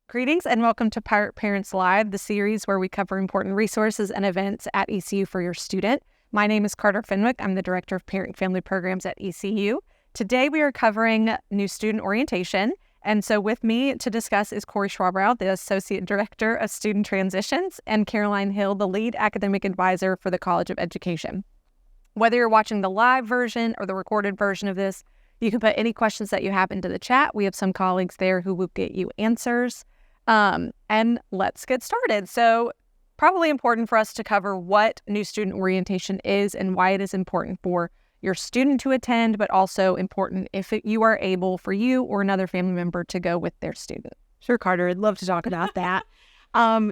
Greetings and welcome to Pirate Parents Live, the series where we cover important resources and events at ECU for your student. My name is Carter Fenwick. I'm the Director of Parent and Family Programs at ECU. Today we are covering new student orientation. And so with me to discuss is Corey Schwabrow, the Associate Director of Student Transitions, and Caroline Hill, the Lead Academic Advisor for the College of Education. Whether you're watching the live version or the recorded version of this, you can put any questions that you have into the chat. We have some colleagues there who will get you answers. And let's get started. So probably important for us to cover what new student orientation is and why it is important for your student to attend, but also important if you are able for you or another family member to go with their student. Sure, Carter. I'd love to talk about that.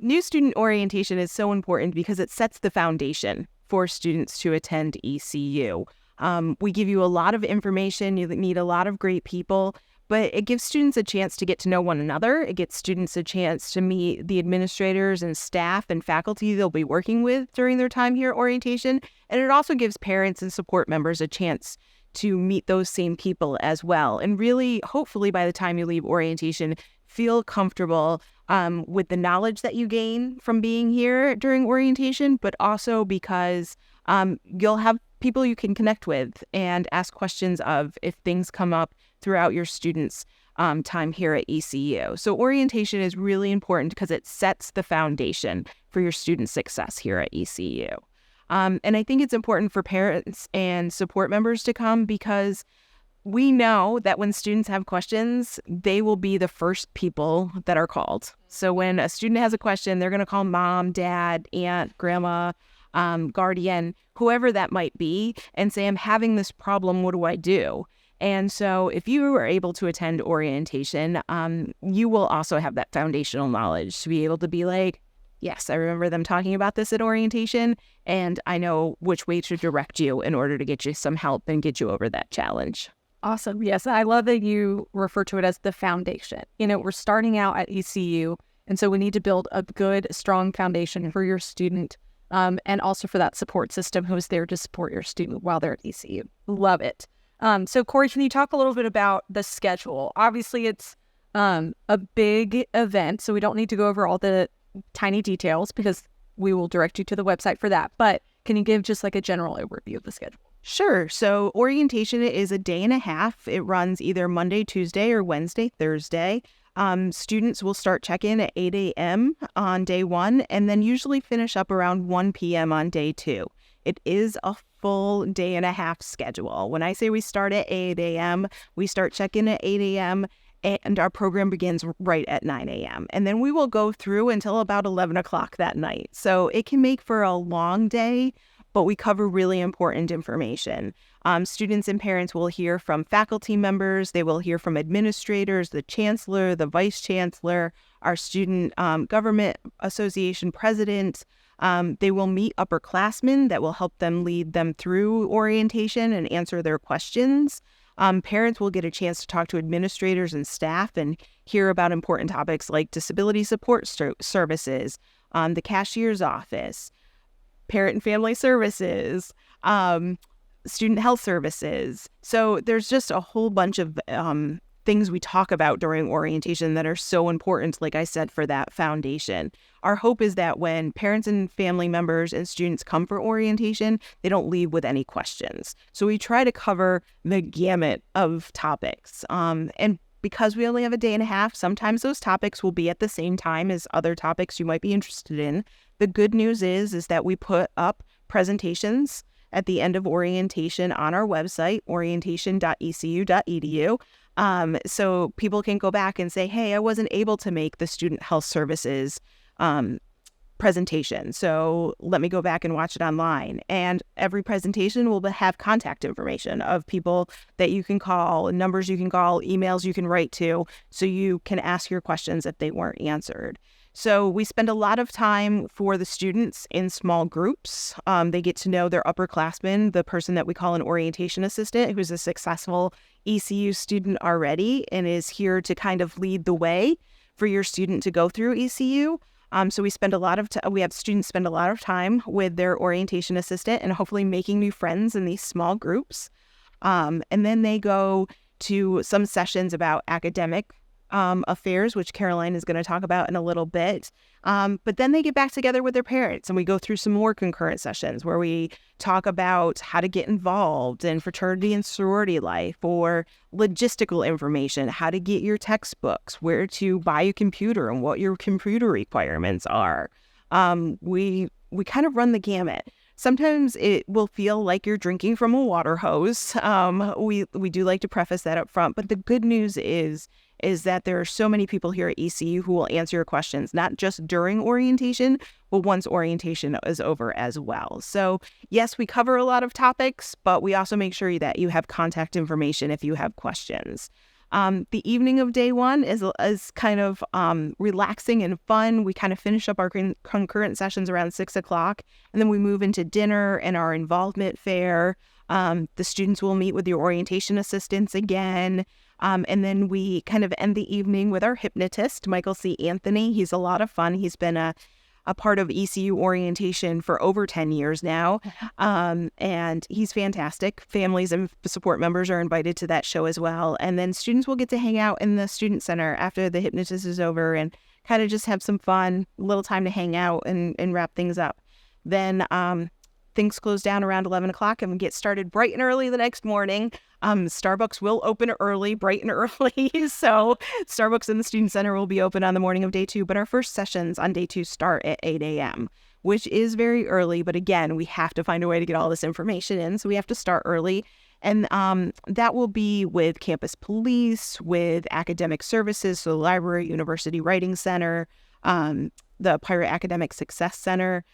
New student orientation is so important because it sets the foundation for students to attend ECU. We give you a lot of information. You need a lot of great people. But it gives students a chance to get to know one another. It gives students a chance to meet the administrators and staff and faculty they'll be working with during their time here at orientation. And it also gives parents and support members a chance to meet those same people as well. And really, hopefully, by the time you leave orientation, feel comfortable with the knowledge that you gain from being here during orientation, but also because you'll have people you can connect with and ask questions of if things come up throughout your students' time here at ECU. So orientation is really important because it sets the foundation for your student success here at ECU. And I think it's important for parents and support members to come because we know that when students have questions, they will be the first people that are called. So when a student has a question, they're going to call mom, dad, aunt, grandma, guardian, whoever that might be, and say, I'm having this problem, what do I do? And so if you are able to attend orientation, you will also have that foundational knowledge to be able to be like, yes, I remember them talking about this at orientation, and I know which way to direct you in order to get you some help and get you over that challenge. Awesome. Yes, I love that you refer to it as the foundation. You know, we're starting out at ECU, and so we need to build a good, strong foundation for your student, and also for that support system who is there to support your student while they're at ECU. Love it. So Corey, can you talk a little bit about the schedule? Obviously, it's a big event, so we don't need to go over all the tiny details because we will direct you to the website for that. But can you give just like a general overview of the schedule? Sure. So orientation is a day and a half. It runs either Monday, Tuesday, or Wednesday, Thursday. Students will start check-in at 8 a.m. on day one and then usually finish up around 1 p.m. on day two. It is a full day and a half schedule. When I say we start at 8 a.m., we start check-in at 8 a.m., and our program begins right at 9 a.m. And then we will go through until about 11 o'clock that night. So it can make for a long day, but we cover really important information. Students and parents will hear from faculty members. They will hear from administrators, the chancellor, the vice chancellor, our student government association president. They will meet upperclassmen that will help them lead them through orientation and answer their questions. Parents will get a chance to talk to administrators and staff and hear about important topics like disability support services, the cashier's office, parent and family services, student health services. So there's just a whole bunch of things we talk about during orientation that are so important, like I said, for that foundation. Our hope is that when parents and family members and students come for orientation, they don't leave with any questions. So we try to cover the gamut of topics. And because we only have a day and a half, sometimes those topics will be at the same time as other topics you might be interested in. The good news is that we put up presentations at the end of orientation on our website, orientation.ecu.edu. So people can go back and say, hey, I wasn't able to make the student health services presentation, so let me go back and watch it online. And every presentation will have contact information of people that you can call, numbers you can call, emails you can write to, so you can ask your questions if they weren't answered. So we spend a lot of time for the students in small groups. They get to know their upperclassmen, the person that we call an orientation assistant, who's a successful ECU student already and is here to kind of lead the way for your student to go through ECU. So we have students spend a lot of time with their orientation assistant and hopefully making new friends in these small groups. And then they go to some sessions about academic affairs, which Caroline is going to talk about in a little bit. But then they get back together with their parents and we go through some more concurrent sessions where we talk about how to get involved in fraternity and sorority life, or logistical information, how to get your textbooks, where to buy a computer and what your computer requirements are. We kind of run the gamut. Sometimes it will feel like you're drinking from a water hose. We do like to preface that up front, but the good news is that there are so many people here at ECU who will answer your questions, not just during orientation, but once orientation is over as well. So yes, we cover a lot of topics, but we also make sure that you have contact information if you have questions. The evening of day one is kind of relaxing and fun. We kind of finish up our concurrent sessions around 6 o'clock, and then we move into dinner and our involvement fair. The students will meet with your orientation assistants again. And then we kind of end the evening with our hypnotist, Michael C. Anthony. He's a lot of fun. He's been a part of ECU orientation for over 10 years now. And he's fantastic. Families and support members are invited to that show as well. And then students will get to hang out in the student center after the hypnotist is over and kind of just have some fun, little time to hang out and wrap things up. Then things close down around 11 o'clock and we get started bright and early the next morning. Starbucks will open early, bright and early. So Starbucks in the Student Center will be open on the morning of day 2, but our first sessions on day 2 start at 8 a.m., which is very early. But again, we have to find a way to get all this information in, so we have to start early. And that will be with campus police, with academic services, so the library, University Writing Center, the Pirate Academic Success Center,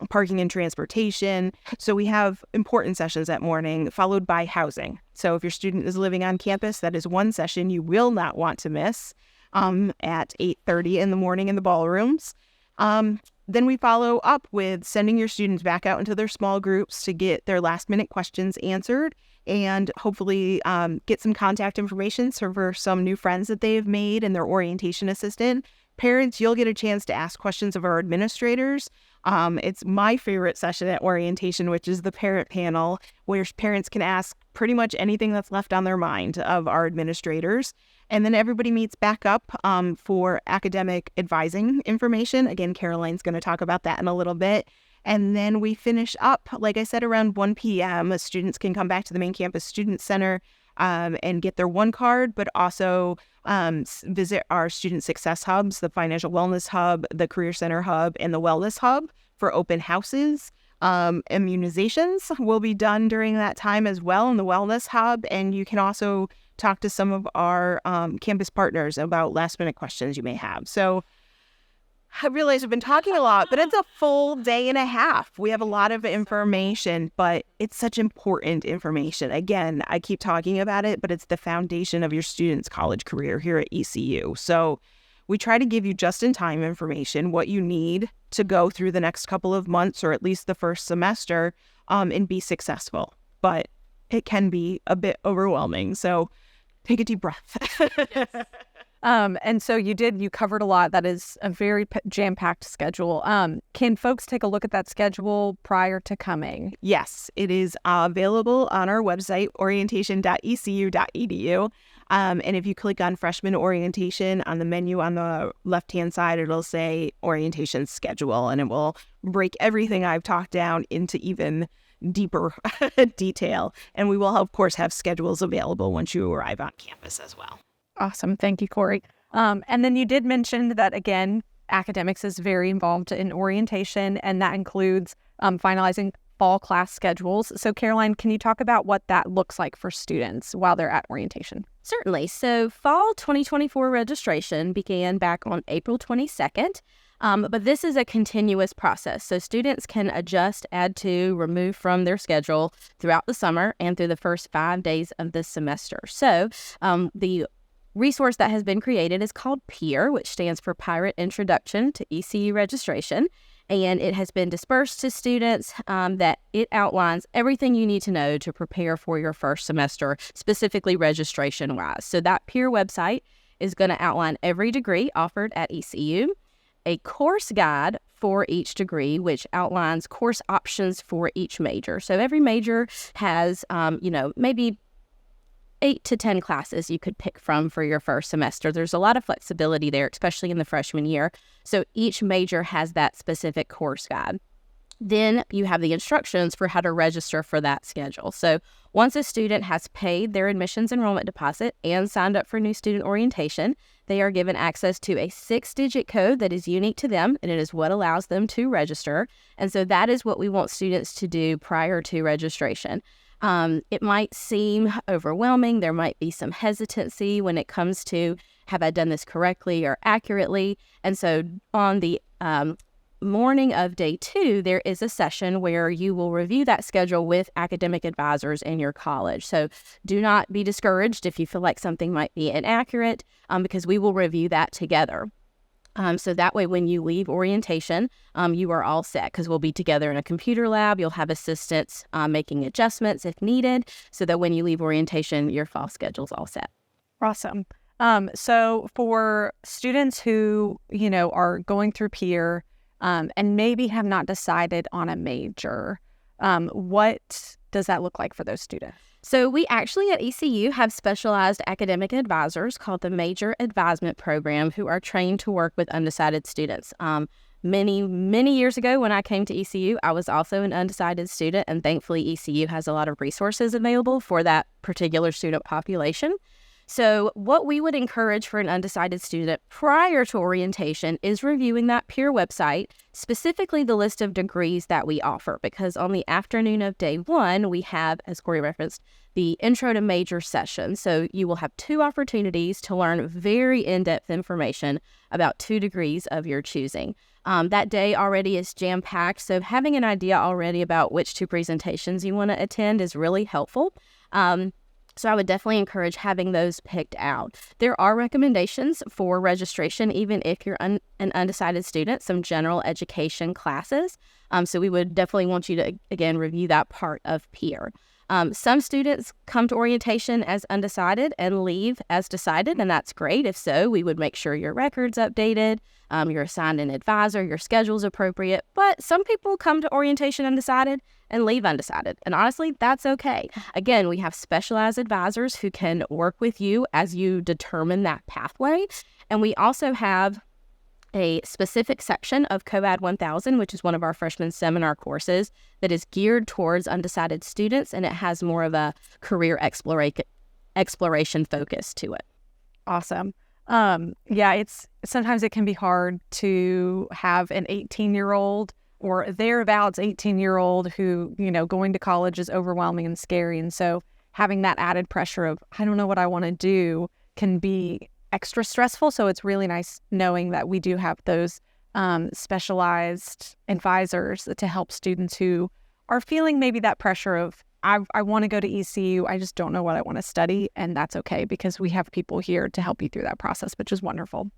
parking and transportation. So we have important sessions that morning, followed by housing. So if your student is living on campus, that is one session you will not want to miss at 8:30 in the morning in the ballrooms. Then we follow up with sending your students back out into their small groups to get their last minute questions answered and hopefully get some contact information for some new friends that they have made and their orientation assistant. Parents, you'll get a chance to ask questions of our administrators. It's my favorite session at orientation, which is the parent panel, where parents can ask pretty much anything that's left on their mind of our administrators. And then everybody meets back up for academic advising information. Again, Caroline's going to talk about that in a little bit. And then we finish up, like I said, around 1 p.m. Students can come back to the main campus student center and get their one card, but also visit our student success hubs, the financial wellness hub, the career center hub, and the wellness hub for open houses. Immunizations will be done during that time as well in the wellness hub. And you can also talk to some of our campus partners about last minute questions you may have. So I realize I've been talking a lot, but it's a full day and a half. We have a lot of information, but it's such important information. Again, I keep talking about it, but it's the foundation of your student's college career here at ECU. So we try to give you just-in-time information, what you need to go through the next couple of months or at least the first semester and be successful. But it can be a bit overwhelming. So take a deep breath. And so you covered a lot. That is a very jam-packed schedule. Can folks take a look at that schedule prior to coming? Yes, it is available on our website, orientation.ecu.edu. And if you click on freshman orientation on the menu on the left-hand side, it'll say orientation schedule, and it will break everything I've talked down into even deeper detail. And we will, of course, have schedules available once you arrive on campus as well. Awesome. Thank you, Corey. And then you did mention that, again, academics is very involved in orientation, and that includes finalizing fall class schedules. So, Caroline, can you talk about what that looks like for students while they're at orientation? Certainly. So, fall 2024 registration began back on April 22nd. But this is a continuous process. So students can adjust, add to, remove from their schedule throughout the summer and through the first 5 days of the semester. So the resource that has been created is called PIR, which stands for Pirate Introduction to ECU Registration. And it has been dispersed to students that it outlines everything you need to know to prepare for your first semester, specifically registration-wise. So that PIR website is going to outline every degree offered at ECU, a course guide for each degree, which outlines course options for each major. So every major has, maybe 8 to 10 classes you could pick from for your first semester. There's a lot of flexibility there, especially in the freshman year. So each major has that specific course guide. Then you have the instructions for how to register for that schedule. So once a student has paid their admissions enrollment deposit and signed up for new student orientation, they are given access to a 6-digit code that is unique to them, and it is what allows them to register. And so that is what we want students to do prior to registration. It might seem overwhelming. There might be some hesitancy when it comes to, have I done this correctly or accurately? And so on the morning of day 2, there is a session where you will review that schedule with academic advisors in your college. So do not be discouraged if you feel like something might be inaccurate, because we will review that together. So that way, when you leave orientation, you are all set, because we'll be together in a computer lab. You'll have assistants making adjustments if needed, so that when you leave orientation, your fall schedule's all set. Awesome. So for students who, are going through peer, and maybe have not decided on a major, what does that look like for those students? So we actually at ECU have specialized academic advisors called the Major Advisement Program, who are trained to work with undecided students. Many years ago when I came to ECU, I was also an undecided student, and thankfully ECU has a lot of resources available for that particular student population. So what we would encourage for an undecided student prior to orientation is reviewing that peer website, specifically the list of degrees that we offer, because on the afternoon of day 1, we have, as Corey referenced, the Intro to Major session. So you will have 2 opportunities to learn very in-depth information about 2 degrees of your choosing. That day already is jam-packed, so having an idea already about which 2 presentations you want to attend is really helpful. So I would definitely encourage having those picked out. There are recommendations for registration, even if you're an undecided student, some general education classes. So we would definitely want you to, again, review that part of peer. Some students come to orientation as undecided and leave as decided, and that's great. If so, we would make sure your record's updated, you're assigned an advisor, your schedule's appropriate. But some people come to orientation undecided and leave undecided. And honestly, that's okay. Again, we have specialized advisors who can work with you as you determine that pathway. And we also have a specific section of COAD 1000, which is one of our freshman seminar courses that is geared towards undecided students, and it has more of a career exploration focus to it. Awesome. Sometimes it can be hard to have an 18-year-old or thereabouts 18-year-old who, going to college is overwhelming and scary. And so having that added pressure of, I don't know what I want to do, can be extra stressful. So it's really nice knowing that we do have those specialized advisors to help students who are feeling maybe that pressure of, I want to go to ECU, I just don't know what I want to study. And that's okay, because we have people here to help you through that process, which is wonderful.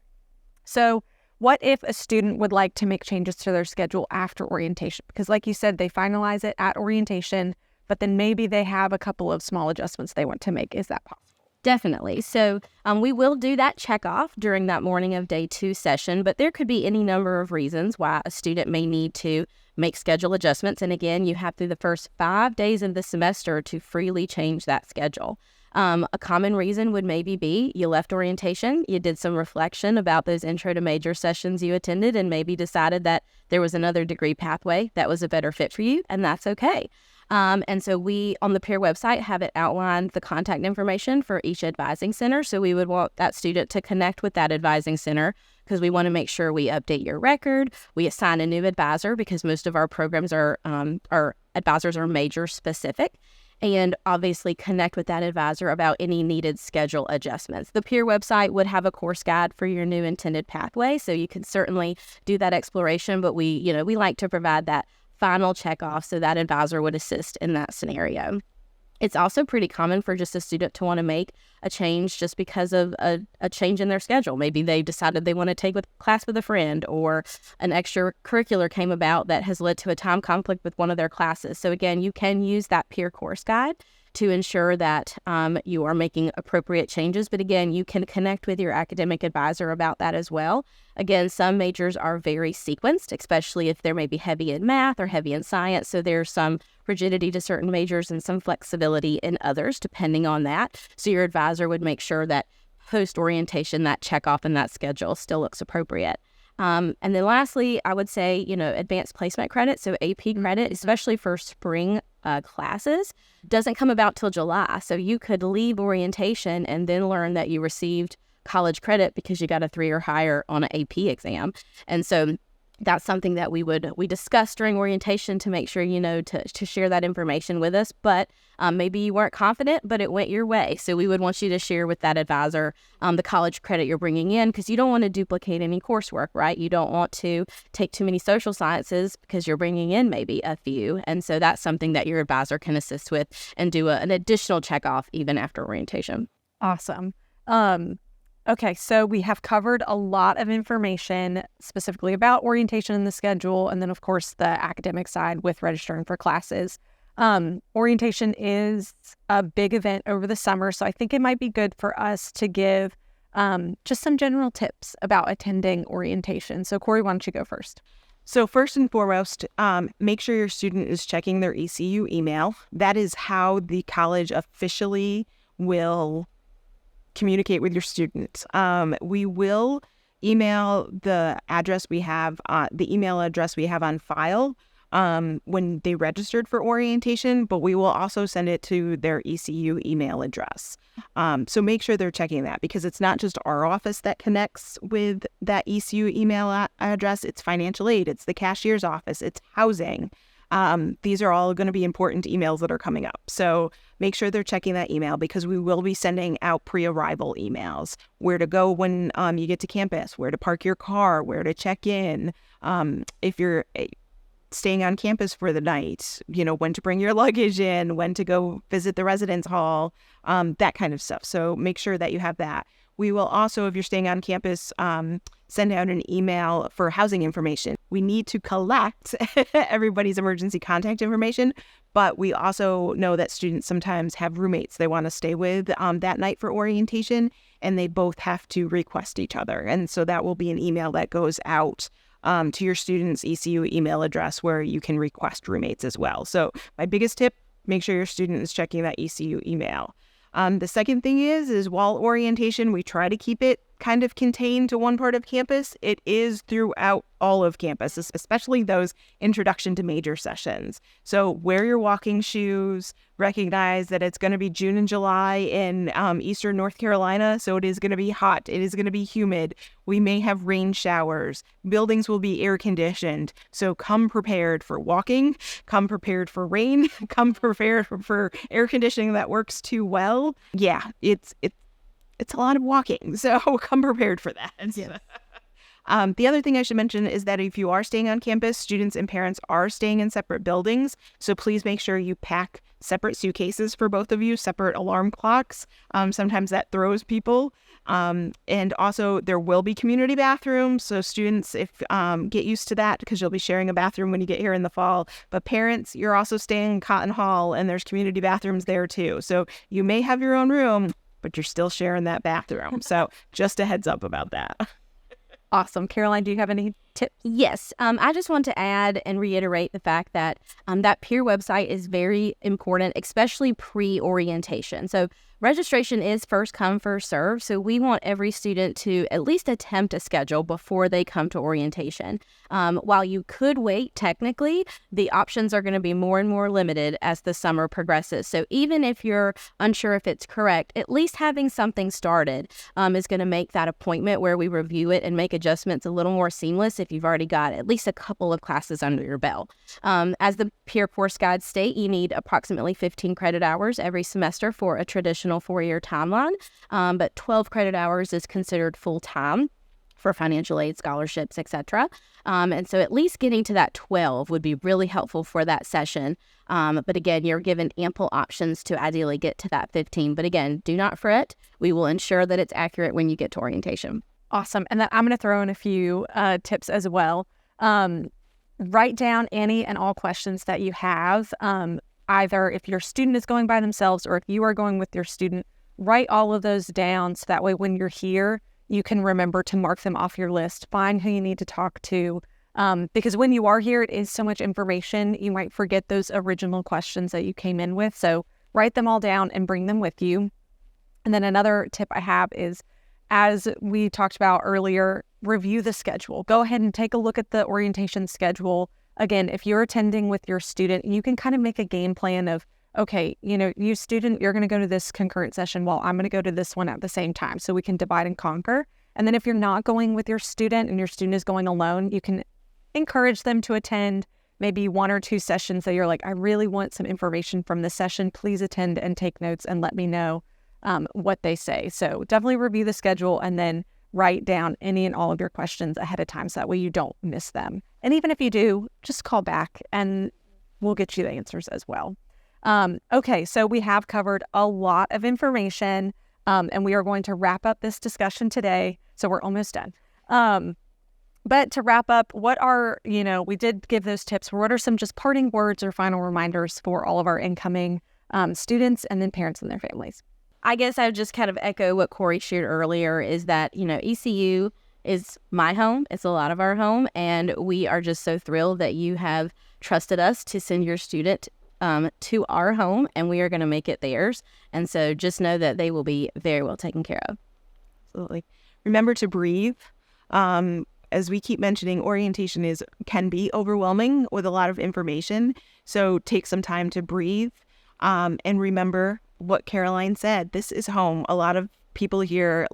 So what if a student would like to make changes to their schedule after orientation? Because like you said, they finalize it at orientation, but then maybe they have a couple of small adjustments they want to make. Is that possible? Definitely. So we will do that checkoff during that morning of day 2 session, but there could be any number of reasons why a student may need to make schedule adjustments. And again, you have through the first 5 days of the semester to freely change that schedule. A common reason would maybe be you left orientation, you did some reflection about those intro to major sessions you attended, and maybe decided that there was another degree pathway that was a better fit for you, and that's okay. And so we, on the peer website, have it outlined the contact information for each advising center. So we would want that student to connect with that advising center, because we want to make sure we update your record. We assign a new advisor, because most of our programs our advisors are major specific. And obviously connect with that advisor about any needed schedule adjustments. The peer website would have a course guide for your new intended pathway, so you can certainly do that exploration, but we like to provide that final checkoff so that advisor would assist in that scenario. It's also pretty common for just a student to want to make a change just because of a change in their schedule. Maybe they decided they want to take a class with a friend, or an extracurricular came about that has led to a time conflict with one of their classes. So again, you can use that peer course guide to ensure that you are making appropriate changes. But again, you can connect with your academic advisor about that as well. Again, some majors are very sequenced, especially if they're maybe heavy in math or heavy in science. So there's some rigidity to certain majors and some flexibility in others, depending on that. So your advisor would make sure that post-orientation, that checkoff in that schedule still looks appropriate. And then lastly, I would say, advanced placement credit, so AP credit, especially for spring classes, doesn't come about till July. So you could leave orientation and then learn that you received college credit because you got a 3 or higher on an AP exam. And so that's something that we discuss during orientation to make sure, to share that information with us. But maybe you weren't confident, but it went your way. So we would want you to share with that advisor the college credit you're bringing in, because you don't want to duplicate any coursework, right? You don't want to take too many social sciences because you're bringing in maybe a few. And so that's something that your advisor can assist with and do an additional checkoff even after orientation. Awesome. Okay, so we have covered a lot of information specifically about orientation and the schedule, and then, of course, the academic side with registering for classes. Orientation is a big event over the summer, so I think it might be good for us to give just some general tips about attending orientation. So, Corey, why don't you go first? So first and foremost, make sure your student is checking their ECU email. That is how the college officially will communicate with your students. We will email the address we have, the email address we have on file when they registered for orientation, but we will also send it to their ECU email address. So make sure they're checking that, because it's not just our office that connects with that ECU email address. It's financial aid, it's the cashier's office, it's housing. These are all going to be important emails that are coming up. So make sure they're checking that email, because we will be sending out pre-arrival emails, where to go when you get to campus, where to park your car, where to check in. If you're staying on campus for the night, when to bring your luggage in, when to go visit the residence hall, that kind of stuff. So make sure that you have that. We will also, if you're staying on campus, send out an email for housing information. We need to collect everybody's emergency contact information, but we also know that students sometimes have roommates they want to stay with that night for orientation, and they both have to request each other. And so that will be an email that goes out to your student's ECU email address, where you can request roommates as well. So my biggest tip, make sure your student is checking that ECU email. The second thing is while orientation, we try to keep it kind of contained to one part of campus. It is throughout all of campus, especially those introduction to major sessions. So wear your walking shoes, recognize that it's going to be June and July in eastern North Carolina, so it is going to be hot, it is going to be humid. We may have rain showers. Buildings will be air conditioned. So come prepared for walking, come prepared for rain, come prepared for air conditioning that works too well. Yeah, it's a lot of walking, so come prepared for that. Yes. The other thing I should mention is that if you are staying on campus, students and parents are staying in separate buildings. So please make sure you pack separate suitcases for both of you, separate alarm clocks. Sometimes that throws people. And also there will be community bathrooms. So students, get used to that, because you'll be sharing a bathroom when you get here in the fall. But parents, you're also staying in Cotton Hall, and there's community bathrooms there too. So you may have your own room, but you're still sharing that bathroom. So just a heads up about that. Awesome. Caroline, do you have any tips? Yes. I just want to add and reiterate the fact that that peer website is very important, especially pre-orientation. So registration is first come, first serve. So we want every student to at least attempt a schedule before they come to orientation. While you could wait, technically, the options are going to be more and more limited as the summer progresses. So even if you're unsure if it's correct, at least having something started is going to make that appointment where we review it and make adjustments a little more seamless if you've already got at least a couple of classes under your belt. As the peer course guides state, you need approximately 15 credit hours every semester for a traditional 4-year timeline, but 12 credit hours is considered full-time for financial aid, scholarships, etc. And so at least getting to that 12 would be really helpful for that session. But again, you're given ample options to ideally get to that 15. But again, do not fret. We will ensure that it's accurate when you get to orientation. Awesome. And then I'm going to throw in a few tips as well. Write down any and all questions that you have. either if your student is going by themselves or if you are going with your student, write all of those down so that way when you're here, you can remember to mark them off your list, find who you need to talk to. Because when you are here, it is so much information, you might forget those original questions that you came in with. So write them all down and bring them with you. And then another tip I have is, as we talked about earlier, review the schedule. Go ahead and take a look at the orientation schedule. Again, if you're attending with your student, you can kind of make a game plan of, okay, you student, you're going to go to this concurrent session while I'm going to go to this one at the same time. So we can divide and conquer. And then if you're not going with your student and your student is going alone, you can encourage them to attend maybe 1 or 2 sessions that you're like, I really want some information from this session. Please attend and take notes and let me know what they say. So definitely review the schedule and then write down any and all of your questions ahead of time so that way you don't miss them. And even if you do, just call back and we'll get you the answers as well. Okay, so we have covered a lot of information and we are going to wrap up this discussion today. So we're almost done. But to wrap up, we did give those tips. What are some just parting words or final reminders for all of our incoming students and then parents and their families? I guess I would just kind of echo what Corey shared earlier is that, ECU is my home. It's a lot of our home. And we are just so thrilled that you have trusted us to send your student to our home, and we are going to make it theirs. And so just know that they will be very well taken care of. Absolutely. Remember to breathe. As we keep mentioning, orientation can be overwhelming with a lot of information. So take some time to breathe and remember what Caroline said. This is home. A lot of people here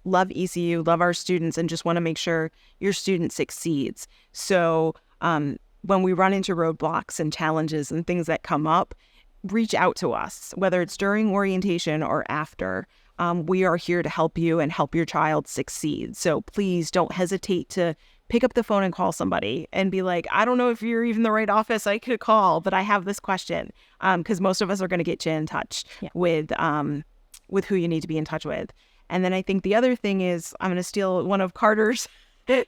love ECU, love our students, and just want to make sure your student succeeds. So when we run into roadblocks and challenges and things that come up, reach out to us, whether it's during orientation or after. We are here to help you and help your child succeed. So please don't hesitate to pick up the phone and call somebody and be like, I don't know if you're even the right office I could call, but I have this question. Because most of us are going to get you in touch with who you need to be in touch with. And then I think the other thing is, I'm going to steal one of Carter's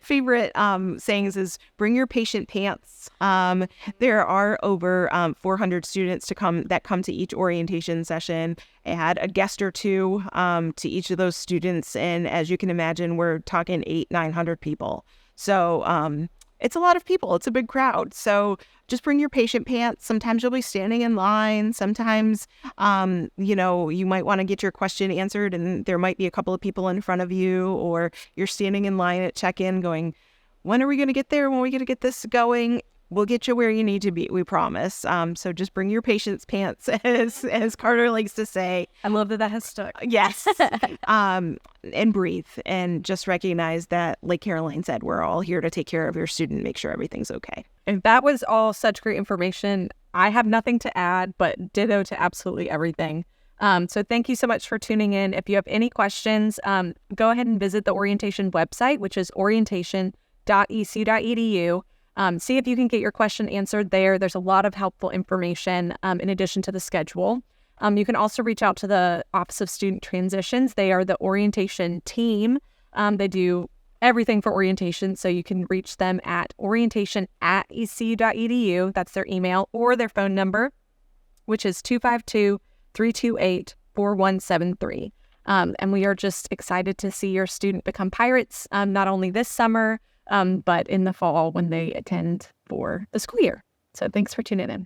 favorite sayings is bring your patient pants. There are over 400 students that come to each orientation session. Add a guest or two to each of those students. And as you can imagine, we're talking 800-900 people. So it's a lot of people. It's a big crowd. So just bring your patient pants. Sometimes you'll be standing in line. Sometimes, you might want to get your question answered and there might be a couple of people in front of you, or you're standing in line at check-in going, when are we going to get there? When are we going to get this going? We'll get you where you need to be, we promise. So just bring your patient's pants, as Carter likes to say. I love that has stuck. Yes. And breathe and just recognize that, like Caroline said, we're all here to take care of your student, make sure everything's okay. And that was all such great information. I have nothing to add, but ditto to absolutely everything. So thank you so much for tuning in. If you have any questions, go ahead and visit the orientation website, which is orientation.ecu.edu. See if you can get your question answered there. There's a lot of helpful information in addition to the schedule. You can also reach out to the Office of Student Transitions. They are the orientation team. They do everything for orientation, so you can reach them at orientation@ecu.edu. That's their email or their phone number, which is 252-328-4173. And we are just excited to see your student become pirates, not only this summer, but in the fall when they attend for the school year. So thanks for tuning in.